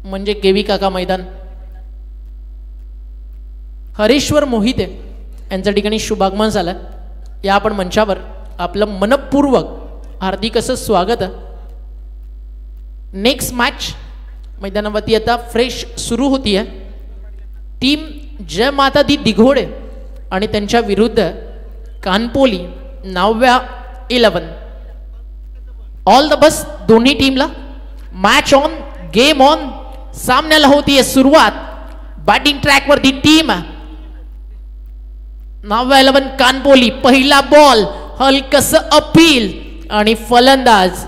म्हणजे केवी काका मैदान. हरेश्वर मोहिते यांच्या ठिकाणी शुभागमन झालं. या आपण मंचावर आपलं मनपूर्वक हार्दिक असं स्वागत. नेक्स्ट मॅच मैदानावरती आता फ्रेश सुरू होती आहे. टीम जय माता दी दिघोडे आणि त्यांच्या विरुद्ध कानपोली 9व्या 11. ऑल द बेस्ट दोन्ही टीमला. Match on, game on. सामन्याला होतीये सुरुवात. बॅटिंग ट्रॅक वरती टीम 9व्या 11 कानपोली. पहिला बॉल हलकस अपील आणि फलंदाज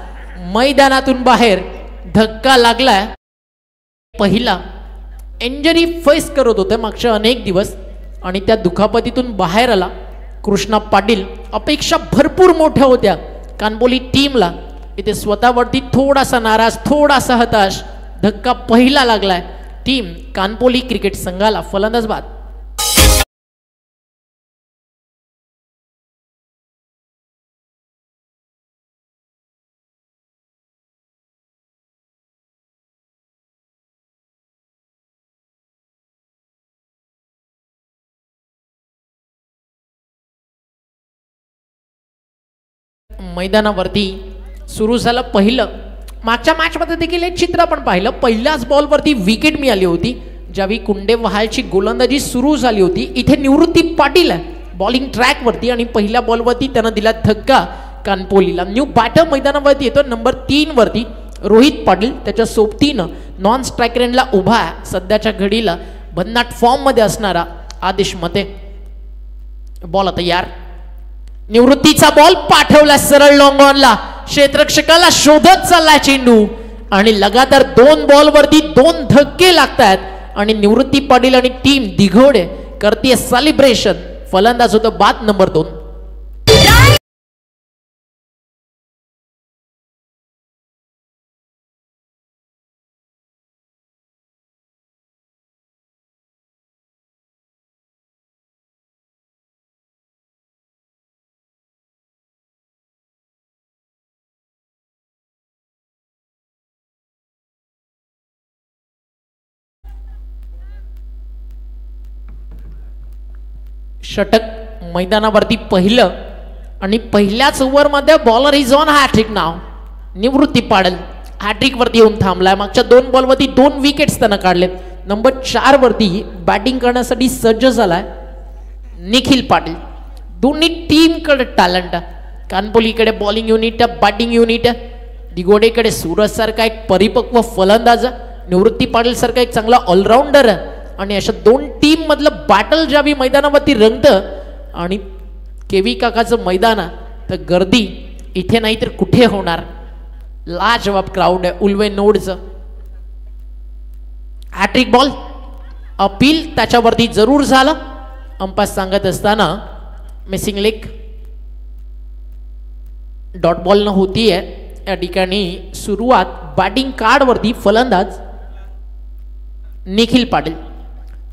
मैदानातून बाहेर. धक्का लागलाय. पहिला इंजरी फेस करत होते मागच्या अनेक दिवस आणि त्या दुखापतीतून बाहेर आला कृष्णा पाटील. अपेक्षा भरपूर मोठ्या होत्या कानपोली टीमला. इथे स्वतःवरती थोडासा नाराज, थोडासा हताश. धक्का पहिला लागलाय टीम कानपोली क्रिकेट संघाला. फलंदाज बाद. मैदानावरती सुरू झालं पहिलं. मागच्या मॅच मध्ये देखील एक चित्र आपण पाहिलं. पहिल्याच बॉलवरती विकेट मिळाली होती ज्यावेळी कुंडे वहालची गोलंदाजी सुरू झाली होती. इथे निवृत्ती पाटील बॉलिंग ट्रॅक वरती आणि पहिल्या बॉलवरती त्यानं दिला धक्का कानपोलीला. न्यू बॅटर मैदानावरती येतो नंबर 3 वरती रोहित पाटील. त्याच्या सोबतीनं नॉन स्ट्राईक रेंजला उभा आहे सध्याच्या घडीला भन्नाट फॉर्म मध्ये असणारा आदेश मते. बॉल आता यार. निवृत्तीचा बॉल पाठवला सरळ लॉंग ऑनला. क्षेत्ररक्षकाला शोधत चाललाय चेंडू आणि लगातार 2 बॉलवरती 2 धक्के लागतात आणि निवृत्ती पाटील आणि टीम दिघोडे करते सेलिब्रेशन. फलंदाज होतो बाद नंबर 2. षटक मैदानावरती पहिलं आणि पहिल्याच ओव्हर मध्ये बॉलर इज ऑन हॅट्रिक नाव. निवृत्ती पाटील हॅट्रिक वरती येऊन थांबलाय. मागच्या 2 बॉलवरती 2 विकेट्स त्यानं काढलेत. नंबर 4 वरती बॅटिंग करण्यासाठी सज्ज झालाय निखिल पाटील. दोन्ही टीम कडे टॅलेंट. कानपोलीकडे बॉलिंग युनिट, बॅटिंग युनिट. दिघोडेकडे सूरज सारखा एक परिपक्व फलंदाज, निवृत्ती पाटील सारखा एक चांगला ऑलराऊंडर आणि अशा 2 टीम मधलं बॅटल ज्यावेळी मैदानावरती रंगतं आणि केवी काकाचं मैदान तर गर्दी इथे नाही तर कुठे होणार. लाजवाब क्राऊड आहे उल्वे नोडचं. हॅट्रिक बॉल अपील त्याच्यावरती जरूर झालं. अंपायर सांगत असताना मिसिंग लेग. डॉट बॉल न होतीये या ठिकाणी सुरुवात. बॅटिंग कार्ड वरती फलंदाज निखिल पाटील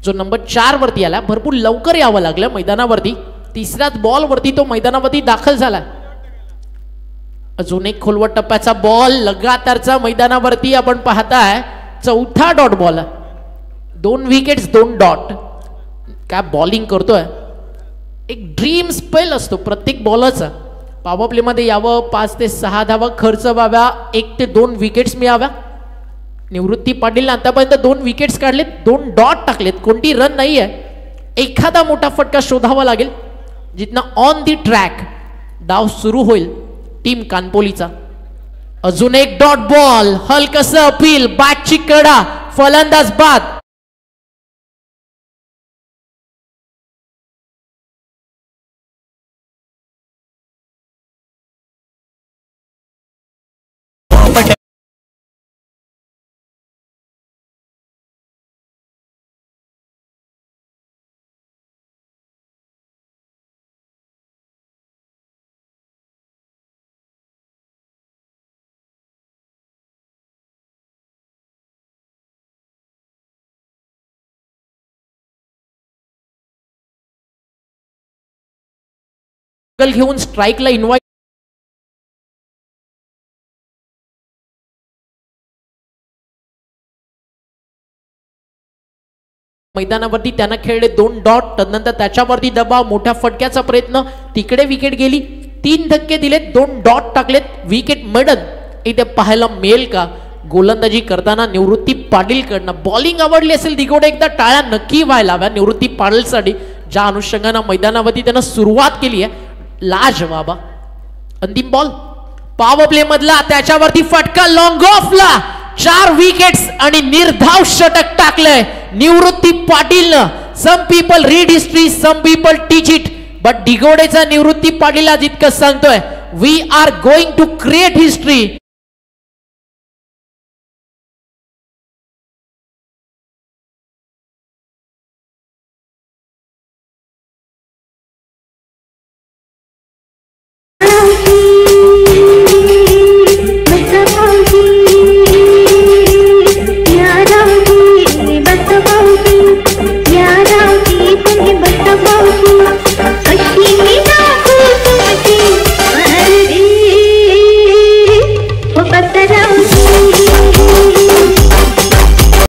जो नंबर 4 वरती आला. भरपूर लवकर यावं लागलं मैदानावरती. 3ऱ्याच बॉल वरती तो मैदानावरती दाखल झाला. अजून एक खोलवट टप्प्याचा बॉल लगातारचा मैदानावरती आपण पाहताय. 4था डॉट बॉल. 2 wickets 2 dot. काय बॉलिंग करतोय. एक ड्रीम स्पेल असतो प्रत्येक बॉलरचा. पॉवर प्ले मध्ये यावं, 5 ते 6 धावा खर्च व्हाव्या, 1 ते 2 विकेट्स मिळाव्या. निवृत्ती पाटील आतापर्यंत 2 विकेट्स काढलेत, 2 डॉट टाकलेत. कोणती रन नाहीये. एखादा मोठा फटका शोधावा लागेल जिथनं ऑन दी ट्रॅक डाव सुरू होईल टीम कानपोलीचा. अजून एक डॉट बॉल हलकस अपील. बॅटची कडा. फलंदाज बाद. घेऊन स्ट्राईकला इन्व्हाइट मैदानावरती त्यानं खेळले 2 डॉट, तदनंतर त्याच्यावरती दबाव, मोठ्या फटक्याचा प्रयत्न, तिकडे विकेट गेली. 3 धक्के दिलेत, 2 डॉट टाकलेत, विकेट मिळत इथे पाहायला मिळेल का? गोलंदाजी करताना निवृत्ती पाटीलकडनं बॉलिंग आवडली असेल दिगोडे एकदा टाळ्या नक्की व्हायला हव्या निवृत्ती पाटीलसाठी, ज्या अनुषंगानं मैदानावरती त्यानं सुरुवात केली आहे. लाजवाब. अंतिम बॉल पॉवर प्ले मधला, त्याच्यावरती फटका लॉंग ऑफला, 4 विकेट्स आणि निर्धाव षटक टाकलंय निवृत्ती पाटीलनं. Some people read history, some people teach it, but दिगोडेचा निवृत्ती पाटील आज इतकं सांगतोय, we are going to create history.